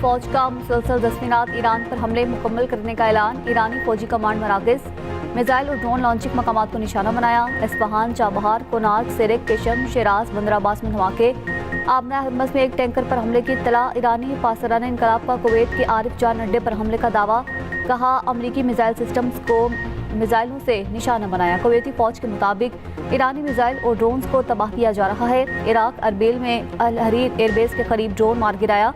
फौज का मुसलसल 10वीं रात ईरान पर हमले मुकम्मल करने का ऐलान। ईरानी फौजी कमांड मराकज़, मिसाइल और ड्रोन लॉन्चिंग मकामात को निशाना बनाया। Isfahan, Chabahar, Konark, सिरिक, Qeshm, Siraj, बंदर अब्बास में धमाके। आबना हरमस में एक टैंकर पर हमले की इत्तला। ईरानी पासरान इनकलाब का कुवैत के आरिफ जान अड्डे पर हमले का दावा। कहा, अमरीकी मिसाइल सिस्टम्स को मिसाइलों से निशाना बनाया। कुवैती फौज के मुताबिक ईरानी मिसाइल और ड्रोन्स को तबाह किया जा रहा है। इराक अरबिल में अल हरीर एयरबेस के करीब ड्रोन मार गिराया।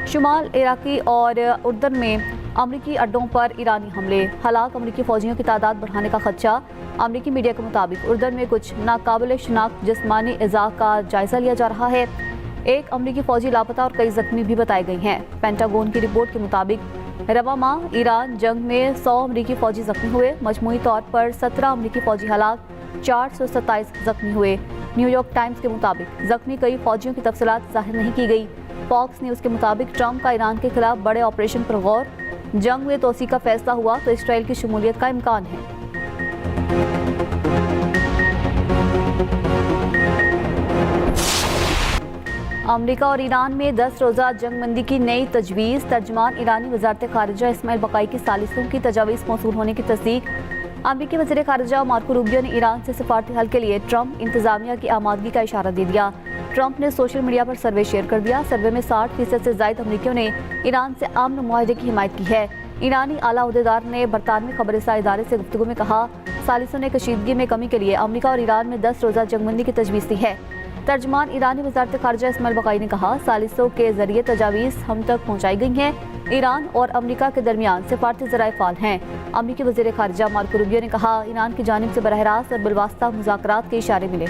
शुमाल इराकी और उर्दन में अमरीकी अड्डों पर ईरानी हमले। हलाक अमरीकी फौजियों की तादाद बढ़ाने का खदशा। अमरीकी मीडिया के मुताबिक उर्दन में कुछ नाकाबिल शनाख्त जिस्मानी इज़ा का जायजा लिया जा रहा है। एक अमरीकी फौजी लापता और कई जख्मी भी बताए गए हैं। पेंटागन की रिपोर्ट के मुताबिक रवा माह ईरान जंग में 100 अमरीकी फौजी जख्मी हुए। मजमूई तौर पर 17 अमरीकी फौजी हलाक, 427 जख्मी हुए। न्यूयॉर्क टाइम्स के मुताबिक जख्मी कई फौजियों की तफसीलात जाहिर नहीं की गई। फॉक्स न्यूज़ के मुताबिक ट्रंप का ईरान के खिलाफ बड़े ऑपरेशन पर गौर। जंग में तोसी का फैसला हुआ तो इसराइल की शमूलियत का इम्कान है। अमेरिका और ईरान में 10 रोज़ा जंगबंदी की नई तजवीज़। तर्जमान ईरानी वज़ारत खारिजा इस्माइल बकाई की सालिसों की तजावीज़ मौसूल होने की तस्दीक। अमरीकी वज़ीर खारिजा मार्को रूबियो ने ईरान से सिफारती हल के लिए ट्रंप इंतजामिया की आमादगी का इशारा दे दिया। ट्रंप ने सोशल मीडिया पर सर्वे शेयर कर दिया। सर्वे में 60% से ज़ायद अमरीकियों ने ईरान से अमन मुआहदे की हिमायत की है। ईरानी आला अहदेदार ने बरतानवी खबरसां इदारे से गुफ्तगू में कहा, सालिसों ने कशीदगी में कमी के लिए अमरीका और ईरान में 10 रोज़ा जंगबंदी की तजवीज़ दी है। तर्जमान ईरानी वज़ारत खारिजा इस्माइल बकाई ने कहा, सालिसों के जरिए तजावीज़ हम तक पहुँचाई गई हैं। ईरान और अमरीका के दरमियान सिफारती ज़राए फ़ाल हैं। अमरीकी वज़ीर खारिजा मार्को रूबियो ने कहा, ईरान की जानिब से बरह रास्त और बिलवास्ता मुज़ाकरात के इशारे मिले।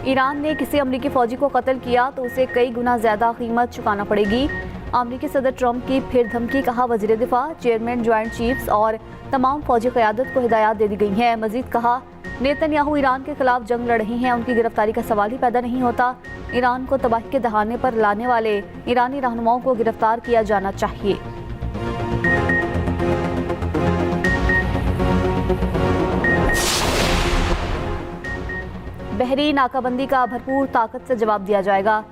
ईरान ने किसी अमरीकी फौजी को कत्ल किया तो उसे कई गुना ज्यादा कीमत चुकाना पड़ेगी। अमरीकी सदर ट्रंप की फिर धमकी। कहा, वज़ीर दिफा, चेयरमैन, ज्वाइंट चीफ्स और तमाम फौजी क़यादत को हिदायत दे दी गई हैं। मजीद कहा, नेतन्याहू ईरान के खिलाफ जंग लड़ रही हैं, उनकी गिरफ्तारी का सवाल ही पैदा नहीं होता। ईरान को तबाही के दहाने पर लाने वाले ईरानी रहनुमाओं को गिरफ्तार किया जाना चाहिए। बहरी नाकाबंदी का भरपूर ताकत से जवाब दिया जाएगा।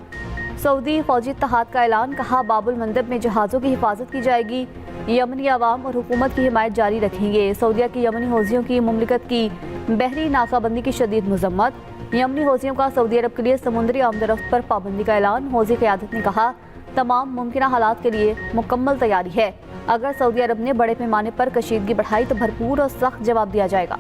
सऊदी फौजी इत्तेहाद का ऐलान। कहा, बाबुल मंदब में जहाज़ों की हिफाजत की जाएगी। यमनी अवाम और हुकूमत की हिमायत जारी रखेंगे। सऊदीया की यमनी हौजियों की मुमलिकत की बहरी नाकाबंदी की शदीद मजम्मत। यमनी हौजियों का सऊदी अरब के लिए समुद्री आमदरफ्त पर पाबंदी का ऐलान। हौजी क़यादत ने कहा, तमाम मुमकिन हालात के लिए मुकम्मल तैयारी है। अगर सऊदी अरब ने बड़े पैमाने पर कशीदगी बढ़ाई तो भरपूर और सख्त जवाब दिया जाएगा।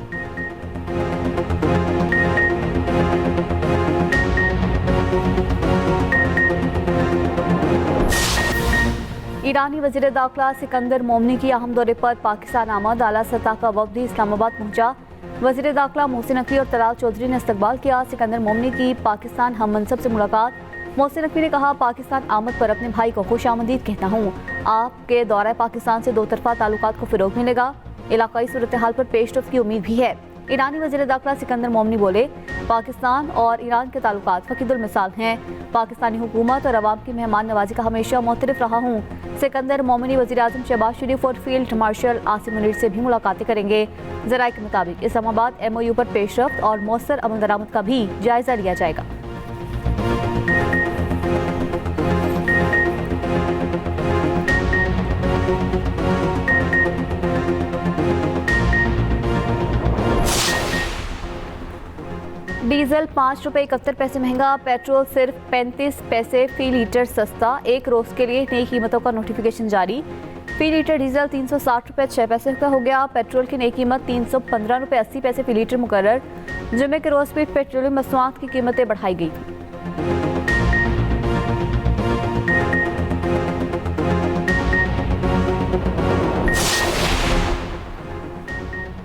ईरानी वज़ीर दाखिला सिकंदर मोमनी की अहम दौरे पर पाकिस्तान आमद। आला सतह का वफ़द इस्लामाबाद पहुंचा। वज़ीर दाखिला मोहसिन नकवी और तलाल चौधरी ने इस्तकबाल किया। सिकंदर मोमनी की पाकिस्तान हम मनसब से मुलाकात। मोहसिन नकवी ने कहा, पाकिस्तान आमद पर अपने भाई को खुश आमदीद कहता हूँ। आपके दौरा पाकिस्तान से दो तरफा ताल्लुकात को फ़रोग़ मिलेगा। इलाकाई सूरत हाल पर पेशरफ़्त की उम्मीद भी है। ईरानी वज़ीर दाखिला सिकंदर मोमनी बोले, पाकिस्तान और ईरान के ताल्लुकात फ़कीदुल मिसाल हैं। पाकिस्तानी हुकूमत और अवाम की मेहमान नवाजी का हमेशा मोतरफ रहा हूँ। सिकंदर मोमनी वज़ीर आज़म शहबाज शरीफ और फील्ड मार्शल आसिम मुनीर से भी मुलाकातें करेंगे। ज़राए के मुताबिक इस्लामाबाद MOU पर पेशरफ्त और मौसर अमल दरामद का भी जायजा लिया जाएगा। डीजल 5 रुपये 71 पैसे महंगा। पेट्रोल सिर्फ 35 पैसे फी लीटर सस्ता। एक रोज़ के लिए नई कीमतों का नोटिफिकेशन जारी। फी लीटर डीजल 360 रुपये 6 पैसे का हो गया। पेट्रोल की नई कीमत 315 रुपये 80 पैसे फी लीटर मुकर्रर। जुमे के रोज़ भी पेट्रोलियम मसनूआत की कीमतें बढ़ाई गई थी।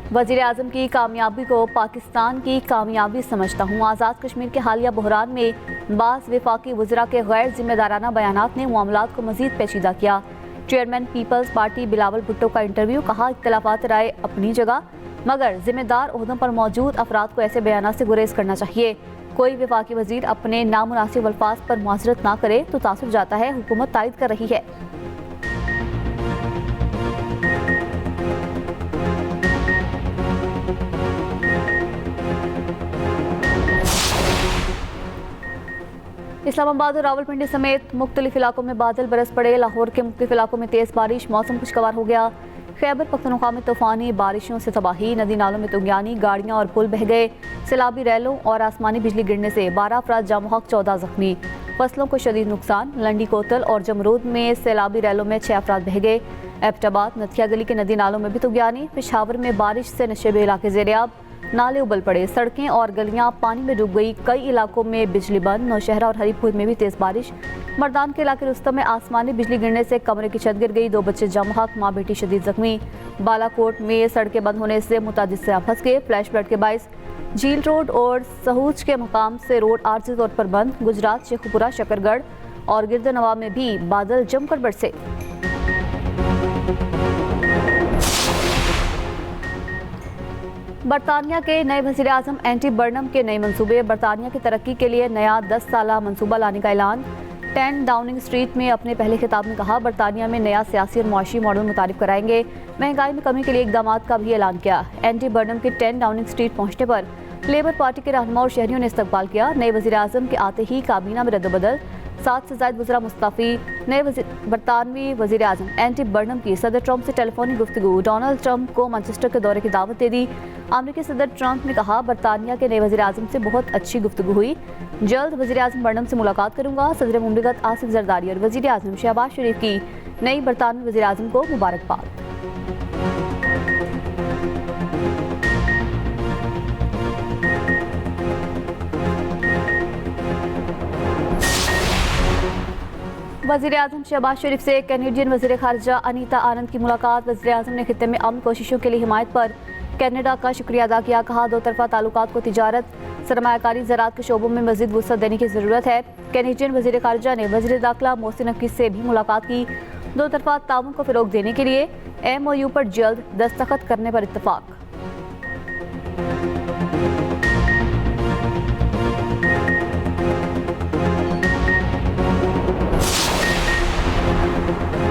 वज़ीर आज़म की कामयाबी को पाकिस्तान की कामयाबी समझता हूँ। आज़ाद कश्मीर के हालिया बहरान में बाज़ वफाकी वज़रा के गैर जिम्मेदाराना बयानात ने मामलात को मज़ीद पेचीदा किया। Chairman people's party Bilawal Bhutto का इंटरव्यू। कहा, इख्तिलाफात राय अपनी जगह, मगर जिम्मेदार ओहदों पर मौजूद अफराद को ऐसे बयानात से गुरेज करना चाहिए। कोई वफाकी वज़ीर अपने नामुनासिब अल्फाज पर मुआज़रत ना करे तो तासुर जाता है। हुकूमत तायद कर रही है। इस्लामाबाद और रावलपिंडी समेत मुख्तलिफ इलाकों में बादल बरस पड़े। लाहौर के मुख्तलिफ इलाकों में तेज़ बारिश, मौसम खुशगवार हो गया। खैबर पख्तूनख्वा में तूफानी बारिशों से तबाही, नदी नालों में तुगयानी, गाड़ियाँ और पुल बह गए। सैलाबी रैलों और आसमानी बिजली गिरने से 12 अफराद जाम हक, 14 जख्मी। फसलों को शदीद नुकसान। लंडी कोतल और जमरूद में सैलाबी रैलों में 6 अफराद बह गए। एबटाबाद, नथिया गली के नदी नालों में भी तुगयानी। पेशावर में बारिश से नशेबे इलाके ज़ेरियाब, नाले उबल पड़े, सड़कें और गलियां पानी में डूब गई। कई इलाकों में बिजली बंद। नौशहरा और हरीपुर में भी तेज़ बारिश। मर्दान के इलाके रुस्तम में आसमानी बिजली गिरने से कमरे की छत गिर गई। 2 बच्चे जाम हक, माँ बेटी शदीद जख्मी। बालाकोट में सड़कें बंद होने से मुतादिद से फंस गए। फ्लैश फ्लड के बाइस झील रोड और सहूज के मकाम से रोड आर्जी तौर पर बंद। गुजरात, शेखुपुरा, शकरगढ़ और गिरदनवा में भी बादल जमकर बरसे। बरतानिया के नए वज़ीर आज़म एंटी बर्नम के नए मंसूबे। बरतानिया की तरक्की के लिए नया 10 साला मंसूबा लाने का ऐलान। 10 डाउनिंग स्ट्रीट में अपने पहले खिताब में कहा, बरतानिया में नया सियासी और मुआशी मॉडल मुतारिफ कराएंगे। महंगाई में कमी के लिए इकदाम का भी ऐलान किया। एंटी बर्नम के 10 डाउनिंग स्ट्रीट पहुंचने पर लेबर पार्टी के रहनुमा और शहरियों ने इस्तकबाल किया। नए वज़ीर आज़म के आते ही काबीना में रद्दबदल, 7 से ज़ायद वज़रा मुस्तफ़ी। नए बरतानवी वज़ीर आज़म एंटी बर्नम की सदर ट्रंप से टेलीफोनिक गुफ्तगू। डोनाल्ड ट्रंप को मैनचेस्टर के दौरे की दावत दे दी। अमेरिकी सदर ट्रंप ने कहा, बरतानिया के नए वज़ीर आज़म से बहुत अच्छी गुफ्तगू हुई। जल्द वज़ीर आज़म बर्नम से मुलाकात करूंगा। सदर मुमलिकत आसिफ जरदारी और वज़ीर आज़म शहबाज शरीफ की नई बरतानवी वज़ीर आज़म को मुबारकबाद। वज़ीर आज़म शहबाज शरीफ से कैनेडियन वज़ीर ख़ारिजा अनीता आनंद की मुलाकात। वज़ीर आज़म ने खित्ते में अमन कोशिशों के लिए हिमायत पर कनाडा का शुक्रिया अदा किया। कहा, 2 तरफ़ा ताल्लुकात को तिजारत, सरमायाकारी, ज़राअत के शोबों में मज़ीद वुसअत देने की ज़रूरत है। कैनेडियन वज़ीर ख़ारिजा ने वज़ीर दाखिला मोहसिन नक़वी से भी मुलाकात की। 2 तरफ़ा ताउन को फ़रोग़ देने के लिए MOU पर जल्द दस्तखत करने पर इत्तफ़ाक़।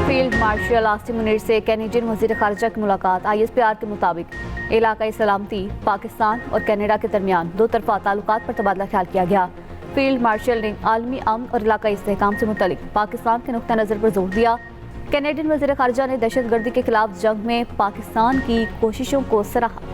फील्ड मार्शल आसिम मुनीर से कैनेडियन वज़ीर ख़ारिजा की मुलाकात। ISPR के मुताबिक इलाकाई सलामती, पाकिस्तान और कनाडा के दरमियान 2 तरफ़ा ताल्लुकात पर तबादला ख्याल किया गया। फील्ड मार्शल ने आलमी अमन और इलाकाई इस्तेहकाम से मुतल्लिक पाकिस्तान के नुक्ता नज़र पर जोर दिया। कैनेडियन वज़ीर ख़ारिजा ने दहशतगर्दी के खिलाफ जंग में पाकिस्तान की कोशिशों को सराहा।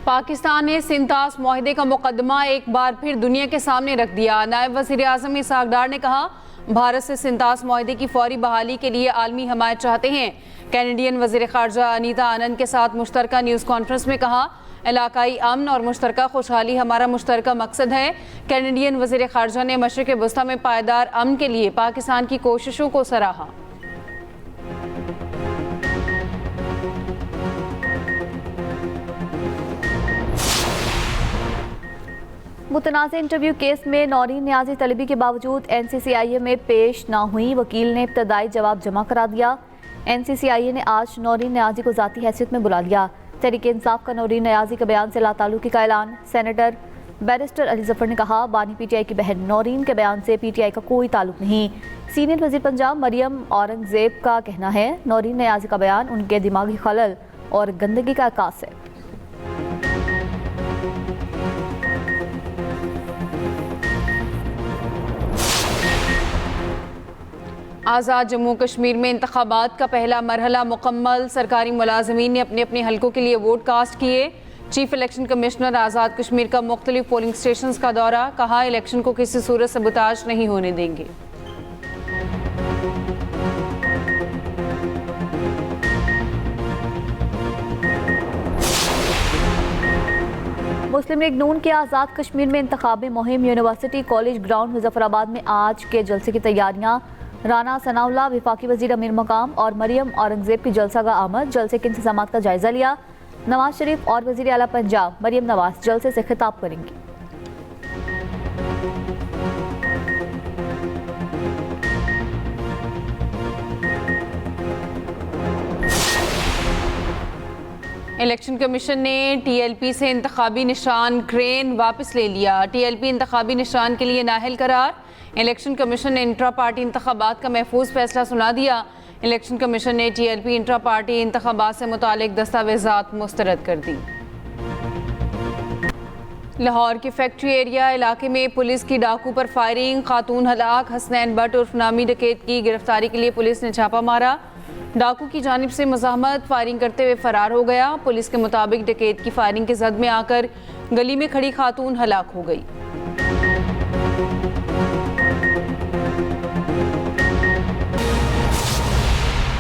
पाकिस्तान ने सिंतास मुआहदे का मुकदमा एक बार फिर दुनिया के सामने रख दिया। नायब वज़ीर आज़म इसहाक डार ने कहा, भारत से सिंतास मुआहदे की फौरी बहाली के लिए आलमी हमायत चाहते हैं। कैनेडियन वज़ीर ख़ारिजा अनीता आनंद के साथ मुश्तरका न्यूज़ कॉन्फ्रेंस में कहा, इलाकाई अमन और मुश्तरका खुशहाली हमारा मुश्तरका मकसद है। कैनेडियन वज़ीर ख़ारिजा ने मशरिक़ वस्ता में पायदार अमन के लिए पाकिस्तान की कोशिशों को सराहा। मुतनाज़ इंटरव्यू केस में नौरीन न्याजी तलबी के बावजूद NCCIA में पेश ना हुई। वकील ने इब्तदाई जवाब जमा करा दिया। NCCIA ने आज नौरीन न्याजी को ज़ाती हैसियत में बुला लिया। तहरीक इंसाफ का नौरीन न्याजी के बयान से लाताल्लुकी का ऐलान। सेनेटर बैरिस्टर अली जफर ने कहा, बानी PTI की बहन नौरीन के बयान से PTI का कोई ताल्लुक नहीं। सीनियर वज़ीर पंजाब मरियम औरंगजेब का कहना है, नौरीन न्याजी का बयान उनके दिमागी खलल और गंदगी का अक्कास है। आज़ाद जम्मू कश्मीर में इंतखाबात का पहला मरहला मुकम्मल। सरकारी मुलाजमीन ने अपने अपने हलकों के लिए वोट कास्ट किए। Chief election commissioner Azad Kashmir का मुख्तलिफ पोलिंग स्टेशन का दौरा। कहा, इलेक्शन को किसी सूरत सबूताज नहीं होने देंगे। मुस्लिम लीग नून के आज़ाद कश्मीर में इंतखाबी मुहिम। यूनिवर्सिटी कॉलेज ग्राउंड मुजफ्फराबाद में आज के जलसे की तैयारियां। राना सनाउल्लाह, वफाकी वज़ीर अमीर मकाम और मरियम औरंगजेब की जलसा का आमद। जलसे के इंतजामात का जायजा लिया। नवाज शरीफ और वज़ीर आला पंजाब मरियम नवाज जलसे से खिताब करेंगी। इलेक्शन कमीशन ने TLP से इंतखाबी निशान क्रेन वापस ले लिया। TLP इंतखाबी निशान के लिए नाअहल करार। इलेक्शन कमीशन ने इंट्रा पार्टी इंतखाबात का महफूज फैसला सुना दिया। इलेक्शन कमीशन ने TLP इंट्रा पार्टी इंतखाबात से मुतालिक दस्तावेजात मुस्तरद कर दी। लाहौर के फैक्ट्री एरिया इलाके में पुलिस की डाकू पर फायरिंग, खातून हलाक। हसनैन भट्ट उर्फ नामी डकैत की गिरफ्तारी के लिए पुलिस ने छापा मारा। डाकू की जानिब से मज़ाहमत फायरिंग करते हुए फरार हो गया। पुलिस के मुताबिक डकैत की फायरिंग के जद में आकर गली में खड़ी खातून हलाक हो गई।